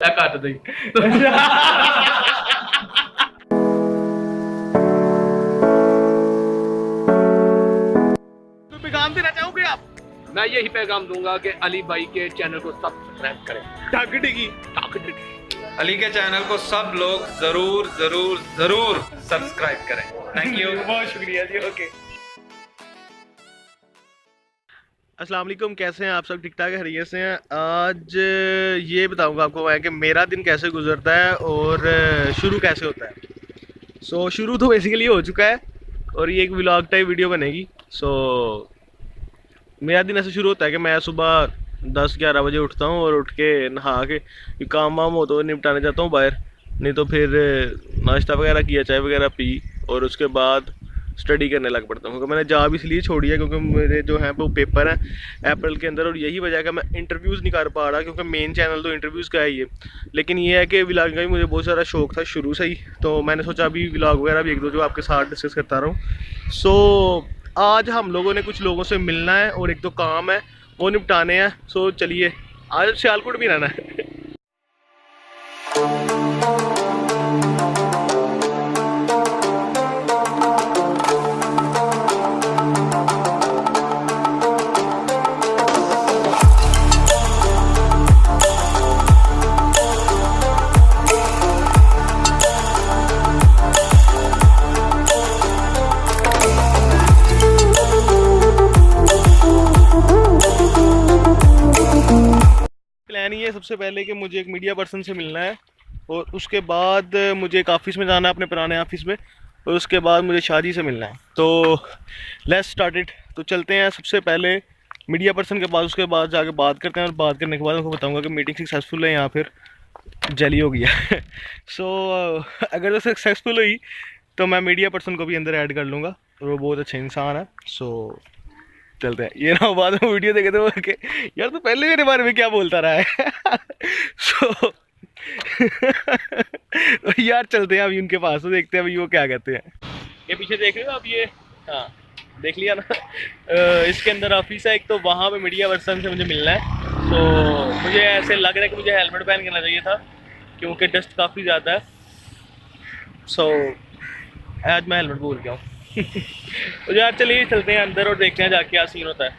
काट दी। पैगाम देना चाहोगे आप? मैं यही पैगाम दूंगा कि अली भाई के चैनल को सब्सक्राइब करें। अली के चैनल को सब लोग जरूर जरूर जरूर सब्सक्राइब करें। थैंक यू, बहुत शुक्रिया जी। ओके, अस्सलाम वालेकुम, कैसे हैं आप सब? ठीक ठाक खैरियत से हैं? आज ये बताऊंगा आपको मैं कि मेरा दिन कैसे गुजरता है और शुरू कैसे होता है। शुरू तो बेसिकली हो चुका है और ये एक व्लॉग टाइप वीडियो बनेगी। मेरा दिन ऐसे शुरू होता है कि मैं सुबह 10-11 बजे उठता हूँ और उठ के नहा के काम वाम हो तो निपटाने जाता हूँ बाहर, नहीं तो फिर नाश्ता वगैरह किया, चाय वगैरह पी और उसके बाद स्टडी करने लग पड़ता हूँ। क्योंकि मैंने जॉब इसलिए छोड़ी है क्योंकि मेरे जो हैं वो पेपर हैं अप्रैल के अंदर, और यही वजह है कि मैं इंटरव्यूज़ नहीं कर पा रहा क्योंकि मेन चैनल तो इंटरव्यूज़ का है ये। लेकिन ये है कि व्लॉगिंग का भी मुझे बहुत सारा शौक था शुरू से ही, तो मैंने सोचा अभी व्लॉग वगैरह भी एक दो जो आपके साथ डिस्कस करता रहा हूँ। आज हम लोगों ने कुछ लोगों से मिलना है और एक दो काम है वो निपटाने हैं। चलिए, आज सियालकोट भी रहना है। प्लान ये है सबसे पहले कि मुझे एक मीडिया पर्सन से मिलना है और उसके बाद मुझे एक ऑफिस में जाना है, अपने पुराने ऑफिस में, और उसके बाद मुझे शादी से मिलना है। तो लेट्स स्टार्ट इट। तो चलते हैं सबसे पहले मीडिया पर्सन के पास, उसके बाद जाके बात करते हैं और बात करने के बाद उनको बताऊंगा कि मीटिंग सक्सेसफुल है या फिर जली हो गया। अगर वो सक्सेसफुल हुई तो मैं मीडिया पर्सन को भी अंदर ऐड कर लूँगा और वो बहुत अच्छा इंसान है। चलते हैं। ये ना बाद में वीडियो देखे तो कि यार तो पहले मेरे बारे में क्या बोलता रहा है। तो यार चलते हैं अभी उनके पास, तो देखते हैं अभी वो क्या कहते हैं। ये पीछे देख रहे हो आप, ये हाँ देख लिया ना। इसके अंदर ऑफिस है एक, तो वहाँ पे मीडिया पर्सन से मुझे मिलना है। तो मुझे ऐसे लग रहा है कि मुझे हेलमेट पहन करना चाहिए था क्योंकि डस्ट काफ़ी ज़्यादा है। आज मैं हेलमेट भूल गया हूँ। तो यार चलिए चलते हैं अंदर और देखते हैं जाके क्या सीन होता है।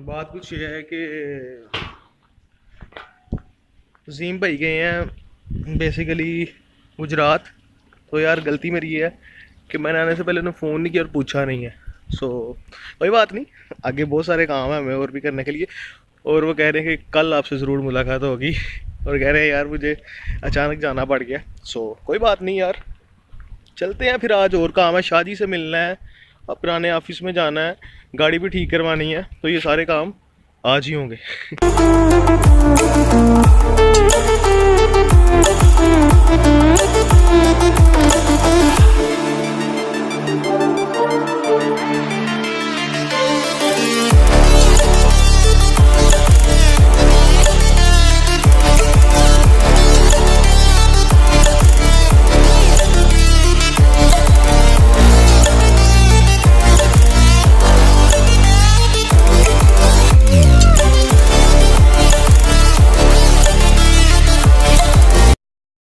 बात कुछ ये है कि वसीम भाई गए हैं बेसिकली गुजरात। तो यार गलती मेरी ये है कि मैंने आने से पहले उन्हें फ़ोन नहीं किया और पूछा नहीं है। कोई बात नहीं, आगे बहुत सारे काम है हमें और भी करने के लिए। और वो कह रहे हैं कि कल आपसे ज़रूर मुलाकात होगी, और कह रहे हैं यार मुझे अचानक जाना पड़ गया। कोई बात नहीं यार, चलते हैं फिर। आज और काम है, शादी से मिलना है और पुराने ऑफिस में जाना है, गाड़ी भी ठीक करवानी है, तो ये सारे काम आज ही होंगे।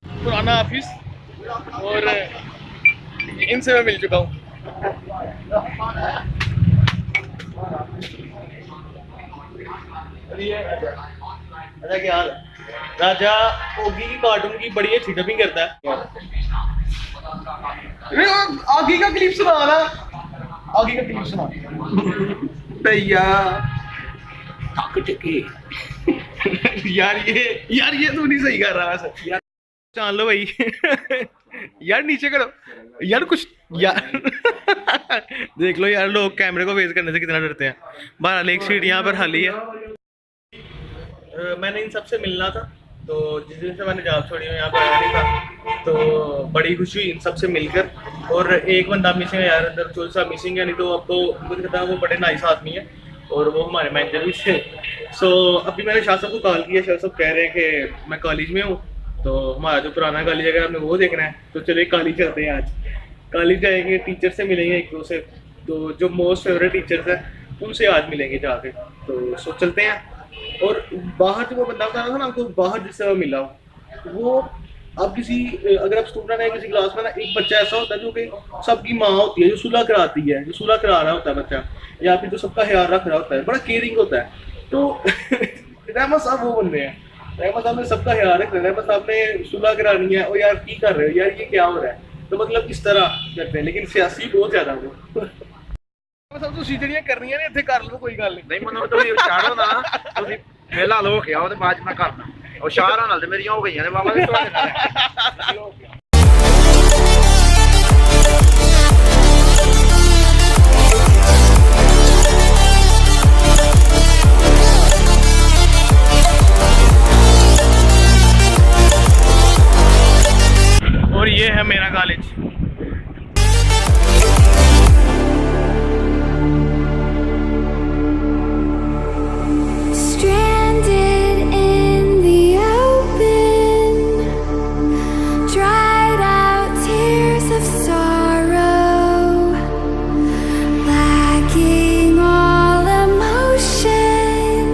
पुराना ऑफिस और इनसे मैं मिल चुका हूँ। अच्छा क्या हाल है? राजा ओगी की कार्टून की बड़ी अच्छी डबिंग करता है। आगे का क्लिप सुना ना, आगे का क्लिप सुना भैया। यार ये तू नहीं सही कर रहा वैसे यार। जान लो भाई। यार नीचे करो यार कुछ यार। देख लो यार, लोग कैमरे को फेस करने से कितना डरते हैं। बहरहाल एक सीट यहाँ पर खाली है। मैंने इन सबसे मिलना था, तो जिस दिन से मैंने जॉब छोड़ी मैं यहाँ पर आया नहीं था, तो बड़ी खुशी हुई इन सबसे मिलकर। और एक बंदा मिसिंग है यार, अंदर चोल सा मिसिंग है, नहीं तो अब तो मुझे कहता है वो बड़े नाइस आदमी है और वो हमारे मैनेजर भी थे। अभी मैंने शाह साहब को कॉल किया, शाह साहब कह रहे हैं कि मैं कॉलेज में हूँ, तो हमारा जो पुराना कॉलेज है हमें वो देखना है, तो चलो कॉलेज चलते हैं आज। कॉलेज जाएंगे, टीचर से मिलेंगे एक दो से, तो जो मोस्ट फेवरेट टीचर्स हैं उनसे आज मिलेंगे जाके। तो सो चलते हैं। और बाहर जो वो बंदा बता रहा था ना आपको, बाहर जिससे मिला वो, आप किसी, अगर आप स्टूडेंट है किसी क्लास में ना, एक बच्चा ऐसा होता है जो कि सबकी माँ होती है, जो सुलह कराती है, जो सुलह करा रहा होता है बच्चा, या फिर जो सबका ख्याल रख रहा होता है, बड़ा केयरिंग होता है। तो रहमत साहब वो बंदे हैं, रहमत साहब ने सबका ख्याल रख रहे हैं, रहमत साहब ने सुलह करानी है, और यार की कर रहे हो यार, ये क्या हो रहा है, तो मतलब इस तरह करते हैं। लेकिन सियासी बहुत ज्यादा वो सब तो सीजड़ियां करनी है ना, इतने कर लो कोई गल नहीं ਮੈਨੂੰ ਤੁਸੀਂ ਛਾੜੋ ਨਾ, ਤੁਸੀਂ ਪਹਿਲਾਂ ਲੋਕ ਆਓ ਤੇ ਬਾਅਦ ਚ ਮੈਂ ਕਰਦਾ। ਉਹ ਸ਼ਾਹਰਾਂ ਨਾਲ ਤੇ ਮੇਰੀਆਂ ਹੋ ਗਈਆਂ ਨੇ ਬਾਬਾ ਦੇ ਤੁਹਾਡੇ ਨਾਲ। और ये है मेरा college. Stranded in the open, dried out tears of sorrow, lacking all emotion,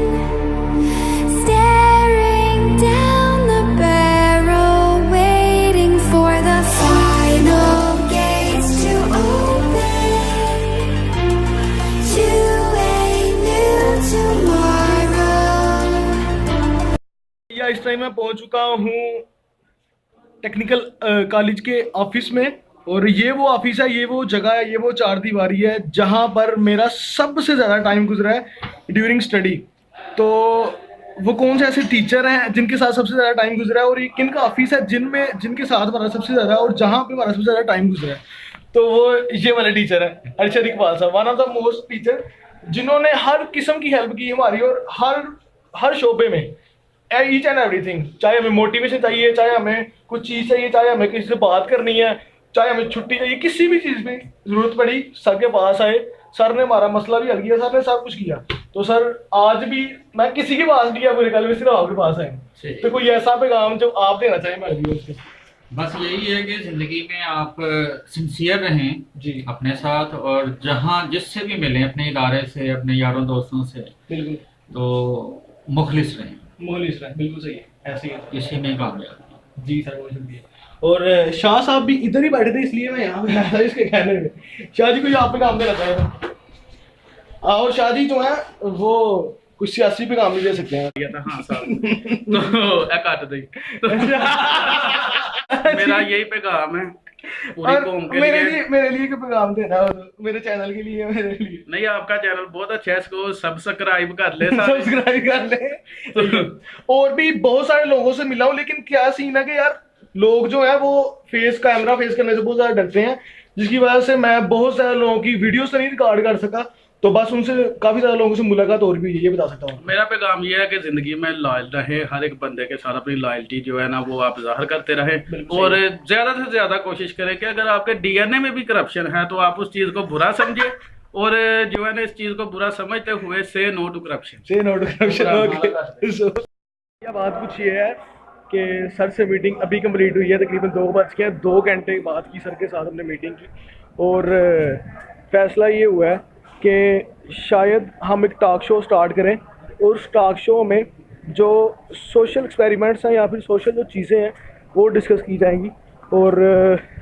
staring down the barrel, waiting for the final gates to open to a new tomorrow. या इस टाइम मैं पहुंच चुका हूँ टेक्निकल कॉलेज के office में, और ये वो ऑफिस है, ये वो जगह है, ये वो चार दीवारी है जहाँ पर मेरा सबसे ज़्यादा टाइम गुजरा है ड्यूरिंग स्टडी। तो वो कौन से ऐसे टीचर हैं जिनके साथ सबसे ज़्यादा टाइम गुजरा है, और ये किन का ऑफिस है जिनके साथ हमारा सबसे ज़्यादा, और जहाँ पे हमारा सबसे ज़्यादा टाइम गुजरा है, तो वो ये वाले टीचर है अरशद इकबाल साहब, one of the most teacher, जिन्होंने हर किस्म की हेल्प की हमारी, और हर शोबे में ईच एंड एवरीथिंग, चाहे हमें मोटिवेशन चाहिए, चाहे हमें कुछ चीज़ चाहिए, चाहे हमें किसी से बात करनी है, चाहे हमें छुट्टी चाहिए, किसी भी चीज़ की ज़रूरत पड़ी सर के पास आए, सर ने हमारा मसला भी हल किया, सर ने सब कुछ किया। तो सर आज भी मैं किसी के पास नहीं गया पूरे कल में, सिर्फ आपके पास आए। तो कोई ऐसा पैगाम जो आप देना चाहिए मेरे व्यूअर्स को? बस यही है कि ज़िंदगी में आप सिंसियर रहें जी अपने साथ, और जहाँ जिससे भी मिलें, अपने इदारे से, अपने यारों दोस्तों से, बिल्कुल, तो मुखलिस रहें, मोहलिस रहे, बिल्कुल सही है, ऐसे ही है। इसी में कामयाब। जी सर, बहुत शुक्रिया। और शाह साहब भी इधर ही बैठे थे, इसलिए मैं यहाँ पे आया था इसके कहने में। शाह जी को आप पे काम देना चाहिए था, और शाह जी जो है वो कुछ सियासी पे काम भी दे सकते हैं। था हाँ साहब तो काट दी मेरा यही पैगाम है पूरी और कौम के मेरे लिए। लिए मेरे लिए कोई पैगाम देना हो तो, मेरे चैनल के लिए, मेरे लिए नहीं, आपका चैनल बहुत अच्छा है, इसको सब्सक्राइब कर ले सारे। सब्सक्राइब कर ले। और भी बहुत सारे लोगों से मिला हूँ, लेकिन क्या सीन है कि यार लोग जो है वो कैमरा फेस करने से बहुत ज्यादा डरते हैं, जिसकी वजह से मैं बहुत सारे लोगों की वीडियोस तो नहीं रिकॉर्ड कर सका, तो बस उनसे काफी ज्यादा लोगों से मुलाकात और भी ये बता सकता हूँ। मेरा पैगाम ये है कि जिंदगी में लॉयल रहे, हर एक बंदे के साथ अपनी लॉयल्टी जो है ना वो आप जाहिर करते रहे, और ज्यादा से ज्यादा कोशिश करें कि अगर आपके डीएनए में भी करप्शन है तो आप उस चीज को बुरा समझे, और जो है ना इस चीज को बुरा समझते हुए से नो टू करप्शन, से नो टू करप्शन। ओके, क्या बात कुछ ये है कि सर से मीटिंग अभी कंप्लीट हुई है, तकरीबन 2 घंटे बाद की सर के साथ हमने मीटिंग की, और फैसला ये हुआ है कि शायद हम एक टॉक शो स्टार्ट करें, और उस टॉक शो में जो सोशल एक्सपेरिमेंट्स हैं या फिर सोशल जो चीज़ें हैं वो डिस्कस की जाएंगी, और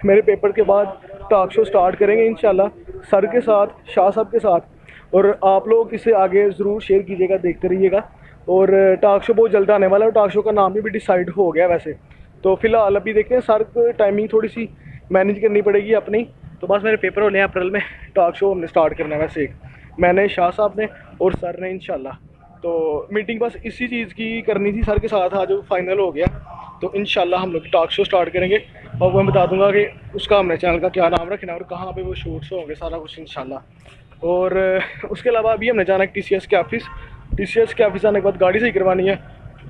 मेरे पेपर के बाद टॉक शो स्टार्ट करेंगे इंशाल्लाह सर के साथ, शाह साहब के साथ, और आप लोग इसे आगे ज़रूर शेयर कीजिएगा, देखते रहिएगा। और टॉक शो बहुत जल्द आने वाला है, टॉक शो का नाम भी डिसाइड हो गया वैसे, तो फिलहाल अभी देखते हैं, सर को टाइमिंग थोड़ी सी मैनेज करनी पड़ेगी अपनी। तो बस मेरे पेपर होने हैं अप्रैल में, टॉक शो हमने स्टार्ट करना है वैसे, एक मैंने, शाह साहब ने और सर ने इंशाल्लाह। तो मीटिंग बस इसी चीज़ की करनी थी सर के साथ, आज वो फाइनल हो गया, तो इंशाल्लाह हम लोग टॉक शो स्टार्ट करेंगे, और वो मैं बता दूंगा कि उसका हमने चैनल का क्या नाम रखना है और कहाँ पे वो शूट्स होंगे, सारा कुछ इंशाल्लाह। और उसके अलावा अभी हमने जाना है TCS के ऑफिस, TCS के ऑफिस आने के बाद गाड़ी सही करवानी है,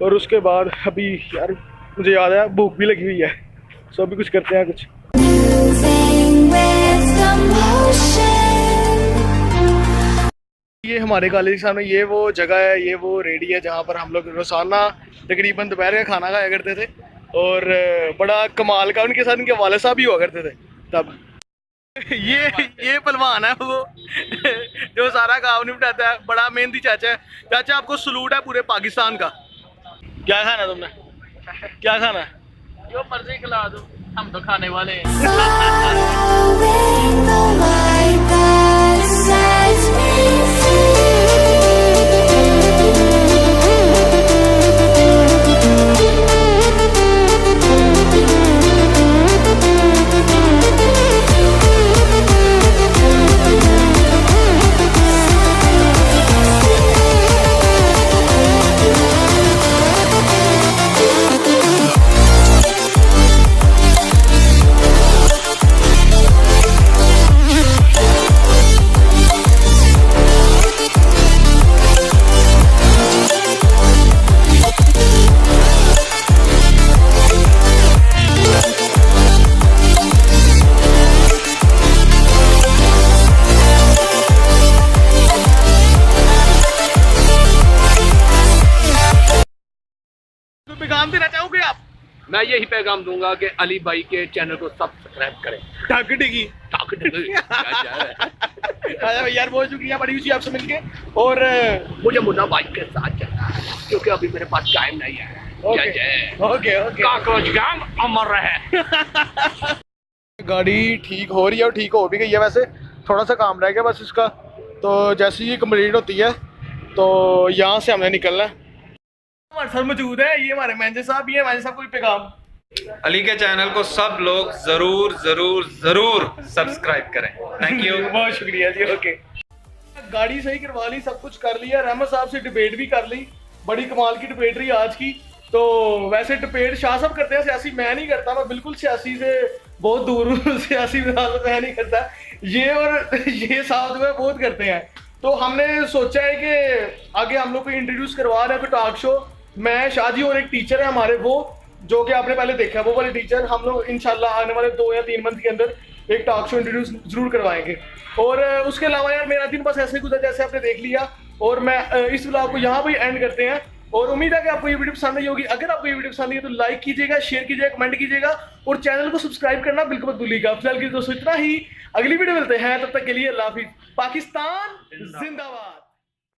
और उसके बाद अभी यार मुझे याद है भूख भी लगी हुई है, सो अभी कुछ करते हैं कुछ। ये हमारे कॉलेज के सामने ये वो जगह है, ये वो रेडी है जहाँ पर हम लोग रोज़ाना तकरीबन दोपहर का खाना खाया करते थे, और बड़ा कमाल का उनके साथ इनके वाले साहब भी हुआ करते थे तब। ये पहलवान है वो जो सारा काम निपटाता है, बड़ा मेहनती चाचा है। चाचा आपको सलूट है पूरे पाकिस्तान का। क्या खाना है तुमने, क्या खाना है? जो मर्जी खिला दो, हम तो खाने वाले हैं। Following the light that sets me पैगाम देना चाहोगे आप? मैं यही पैगाम दूंगा कि अली भाई के चैनल को सब्सक्राइब करें। ढक डिगी यार, बहुत शुक्रिया, बड़ी खुशी आपसे मिलके। और मुझे मुन्ना भाई के साथ चलना है क्योंकि अभी मेरे पास टाइम नहीं है। ओके काकरोच गैंग अमर रहे। गाड़ी ठीक हो रही है और ठीक हो भी गई है। वैसे थोड़ा सा काम रह गया बस इसका, तो जैसे ही कंप्लीट होती है तो यहाँ से हमने निकलना है। हमारे साथ मौजूद है ये हमारे मैनेजर साहब। ये मैनेजर साहब कोई पैगाम? अली के चैनल को सब लोग जरूर जरूर जरूर सब्सक्राइब करें। Thank you. बहुत शुक्रिया जी। ओके, गाड़ी सही करवा ली, सब कुछ कर लिया, रहमत साहब से डिबेट भी कर ली, बड़ी कमाल की डिबेट रही आज की। तो वैसे डिबेट शाह साहब करते हैं, सियासी मैं नहीं करता, मैं बिल्कुल सियासी से बहुत दूर हूँ। सियासी मैं नहीं करता, ये और ये साहब जो है बहुत करते हैं। तो हमने सोचा है कि आगे हम लोग को इंट्रोड्यूस करवा रहे हैं कोई टॉक शो। मैं शाहजी और एक टीचर है हमारे, वो जो कि आपने पहले देखा, वो वाले टीचर हम लोग इंशाल्लाह आने वाले 2 या 3 मंथ के अंदर एक टॉक शो इंट्रोड्यूस जरूर करवाएंगे। और उसके अलावा यार मेरा दिन बस ऐसे गुजरा जैसे आपने देख लिया, और मैं इस व्लॉग को यहाँ पर एंड करते हैं। और उम्मीद है कि आपको ये वीडियो पसंद आई होगी। अगर आपको ये वीडियो पसंद आई है तो लाइक कीजिएगा, शेयर कीजिएगा, कमेंट कीजिएगा और चैनल को सब्सक्राइब करना बिल्कुल मत भूलिएगा। फिलहाल की दोस्तों इतना ही, अगली वीडियो मिलते हैं, तब तक के लिए अल्लाह हाफिज़। पाकिस्तान जिंदाबाद।